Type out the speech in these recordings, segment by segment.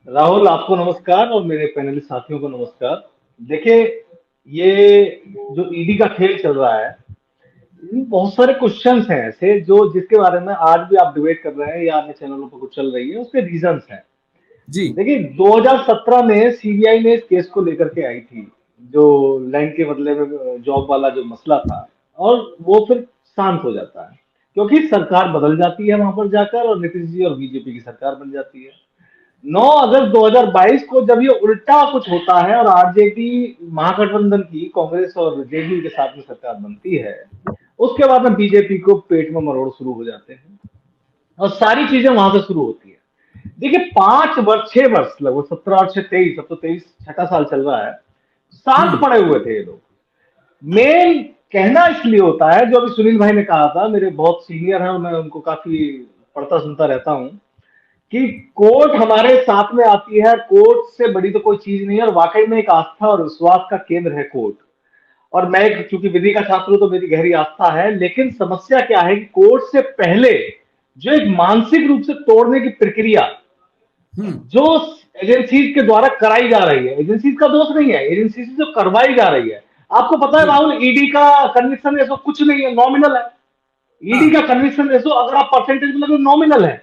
राहुल, आपको नमस्कार और मेरे पैनलिस्ट साथियों को नमस्कार। देखिए, ये जो ईडी का खेल चल रहा है, इनमें बहुत सारे क्वेश्चंस हैं ऐसे जो जिसके बारे में आज भी आप डिबेट कर रहे हैं या अन्य चैनलों पर कुछ चल रही है, उसके रीजंस हैं। जी। देखिए, 2017 में सीबीआई ने इस केस को लेकर के आई थी, जो लैंड के बदले में जॉब वाला जो मसला था, और वो फिर शांत हो जाता है क्योंकि सरकार बदल जाती है वहां पर जाकर और नीतीश जी और बीजेपी की सरकार बन जाती है। 9 अगस्त 2022 को जब ये उल्टा कुछ होता है और आरजेडी महागठबंधन की कांग्रेस और जेडीयू के साथ में सरकार बनती है, उसके बाद में बीजेपी को पेट में मरोड़ शुरू हो जाते हैं और सारी चीजें वहां से शुरू होती है। देखिए, 5 वर्ष 6 वर्ष लगभग 17 और 23, अब तो 23 छठा साल चल रहा है, शांत हम्म। पड़े हुए थे ये लोग। मेन कहना इसलिए होता है, जो अभी सुनील भाई ने कहा था, मेरे बहुत सीनियर हैं और मैं उनको काफी पढ़ता सुनता रहता हूं, कि कोर्ट हमारे साथ में आती है, कोर्ट से बड़ी तो कोई चीज नहीं है, और वाकई में एक आस्था और विश्वास का केंद्र है कोर्ट। और मैं चूंकि विधि का छात्र हूं तो मेरी गहरी आस्था है, लेकिन समस्या क्या है कि कोर्ट से पहले जो एक मानसिक रूप से तोड़ने की प्रक्रिया हम्म। जो एजेंसीज के द्वारा कराई जा रही है, एजेंसीज का दोष नहीं है, एजेंसी से जो करवाई जा रही है। आपको पता है जी। राहुल, ईडी का कन्विक्शन रेशो कुछ नहीं है, नॉमिनल है। ईडी का हाँ। कन्विक्शन रेशो अगर आप परसेंटेज में लगे नॉमिनल है।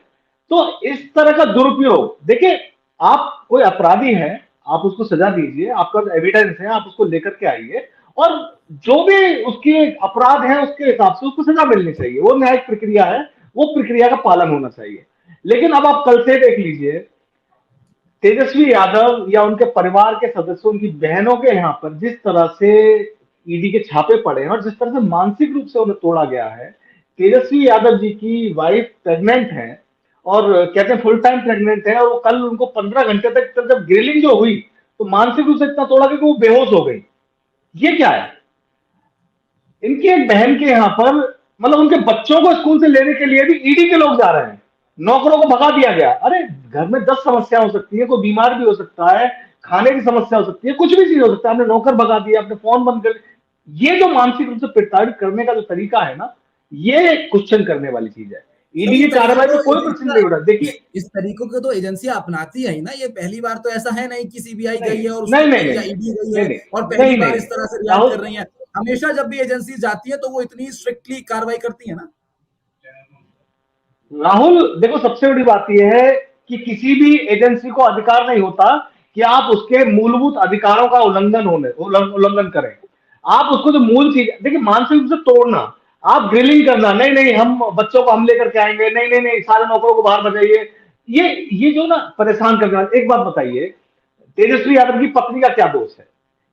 तो इस तरह का दुरुपयोग, देखिए, आप कोई अपराधी है, आप उसको सजा दीजिए, आपका एविडेंस है, आप उसको लेकर के आइए, और जो भी उसके अपराध है उसके हिसाब से उसको सजा मिलनी चाहिए, वो न्यायिक प्रक्रिया है, वो प्रक्रिया का पालन होना चाहिए। लेकिन अब आप कल से देख लीजिए, तेजस्वी यादव या उनके परिवार के सदस्यों, उनकी बहनों के यहाँ पर जिस तरह से ईडी के छापे पड़े हैं और जिस तरह से मानसिक रूप से उन्हें तोड़ा गया है। तेजस्वी यादव जी की वाइफ प्रेग्नेंट है, और कहते हैं फुल टाइम प्रेग्नेंट है, और वो कल उनको 15 घंटे तक जब ग्रिलिंग जो हुई तो मानसिक रूप से इतना तोड़ा कि वो बेहोश हो गई। ये क्या है? इनकी एक बहन के यहाँ पर, मतलब उनके बच्चों को स्कूल से लेने के लिए भी ईडी के लोग जा रहे हैं, नौकरों को भगा दिया गया। अरे, घर में 10 समस्या हो सकती है, कोई बीमार भी हो सकता है, खाने की समस्या हो सकती है, कुछ भी चीज हो सकता है, आपने नौकर भगा दिया, आपने फोन बंद कर। ये जो मानसिक रूप से प्रताड़ित करने का जो तरीका है ना, ये क्वेश्चन करने वाली चीज है। तो ईडी ये की तरीका कार्रवाई में तो कोई प्रश्न एजेंसियां नहीं उठा। देखिए, इस तरीकों को तो एजेंसियां अपनाती है ही ना। ये पहली बार तो ऐसा है नहीं कि सीबीआई नहीं गई है और नहीं उसने नहीं या नहीं ईडी गई नहीं है नहीं और पहली नहीं नहीं बार नहीं इस तरह से रिएक्ट कर राहुल, रही है। हमेशा जब भी एजेंसी जाती है तो वो इतनी स्ट्रिक्टली कार्रवाई करती है ना। राहुल, देखो, सबसे बड़ी बात यह है कि किसी भी एजेंसी को अधिकार नहीं होता कि आप उसके मूलभूत अधिकारों का उल्लंघन करें। आप उसको जो मूल चीज, देखिए, मानसिक रूप से तोड़ना, आप ग्रिलिंग करना, नहीं नहीं हम बच्चों को हम लेकर के आएंगे, नहीं नहीं नहीं सारे नौकरों को बाहर बजाइए, ये जो ना परेशान करने वाले। एक बात बताइए, तेजस्वी यादव की पत्नी का क्या दोष है,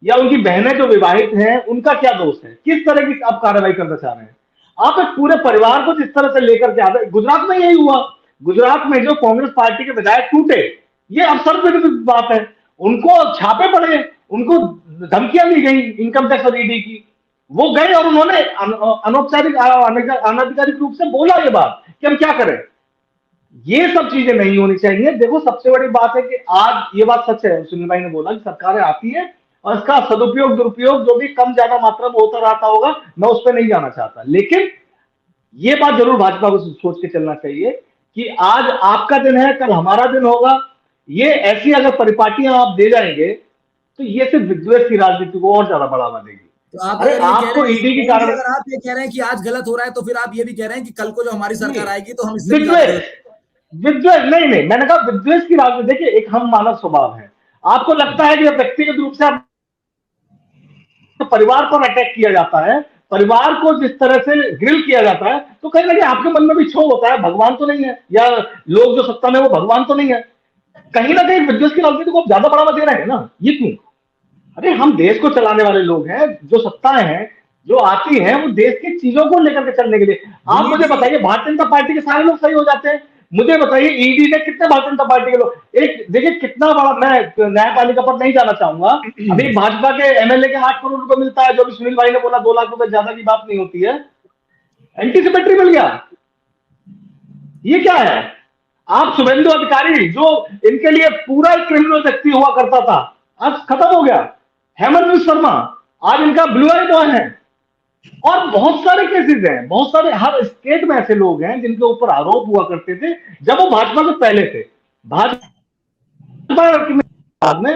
या उनकी बहनें जो विवाहित हैं उनका क्या दोष है? किस तरह की आप कार्रवाई करना चाह रहे हैं? आप एक पूरे परिवार को जिस तरह से लेकर के आ रहे, गुजरात में यही हुआ। गुजरात में जो कांग्रेस पार्टी के विधायक टूटे, ये अवसर बात है, उनको छापे पड़े, उनको धमकियां दी गई इनकम टैक्स और ईडी की। वो गए और उन्होंने अनौपचारिक अनधिकारिक रूप से बोला ये बात कि हम क्या करें। ये सब चीजें नहीं होनी चाहिए। देखो, सबसे बड़ी बात है कि आज ये बात सच है, सुनील भाई ने बोला कि सरकारें आती है और इसका सदुपयोग दुरुपयोग जो भी कम ज्यादा मात्रा में होता रहता होगा, मैं उस पर नहीं जाना चाहता, लेकिन ये बात जरूर भाजपा को सोच के चलना चाहिए कि आज आपका दिन है, कल हमारा दिन होगा। ये ऐसी अगर परिपाटियां आप दे जाएंगे तो ये सिर्फ विद्वेष की राजनीति को और ज्यादा बढ़ावा देगी। तो आप अरे, अगर ये कह रहे आपको हैं, ईडी की यानी कि कार्रवाई, अगर आप ये कह रहे हैं कि आज गलत हो रहा है तो फिर आप ये भी कह रहे हैं कि कल को जो हमारी सरकार आएगी तो हम इससे भी ज्यादा विद्वेष, गलत। विद्वेष नहीं नहीं, मैंने कहा विद्वेष की राजनीति। देखिए, एक हम मानव स्वभाव है, आपको लगता है कि व्यक्तिगत रूप से आप परिवार पर अटैक किया जाता है, परिवार को जिस तरह से ग्रिल किया जाता है, तो कहीं ना कहीं आपके मन में भी क्षोभ होता है, भगवान तो नहीं है, या लोग जो सत्ता में वो भगवान तो नहीं है। कहीं ना कहीं विद्वेष की राजनीति को आप ज्यादा बढ़ावा दे रहे हैं ना, ये क्यों? अरे, हम देश को चलाने वाले लोग हैं, जो सत्ताएं हैं जो आती हैं वो देश की चीजों को लेकर के चलने के लिए। आप दिलीप मुझे जी। बताइए, भारतीय जनता पार्टी के सारे लोग सही हो जाते हैं? मुझे बताइए, ईडी ने कितने भारतीय जनता पार्टी के लोग, एक देखिए कितना बड़ा, मैं न्यायपालिका पर नहीं जाना चाहूंगा। अभी भाजपा के एमएलए के 8 करोड़ रुपए मिलता है, जो भी सुनील भाई ने बोला 2 लाख रुपए ज्यादा की बात नहीं होती है, एंटीसिपेटरी मिल गया। ये क्या है? आप शुभेंदु अधिकारी, जो इनके लिए पूरा एक क्रिमिनल व्यक्ति हुआ करता था, आज खत्म हो गया। हेमंत विश्व शर्मा आज इनका ब्लू आई बॉय है। और बहुत सारे केसेस हैं, बहुत सारे, हर स्टेट में ऐसे लोग हैं जिनके ऊपर आरोप हुआ करते थे जब वो भाजपा से पहले थे। भाजपा बाद में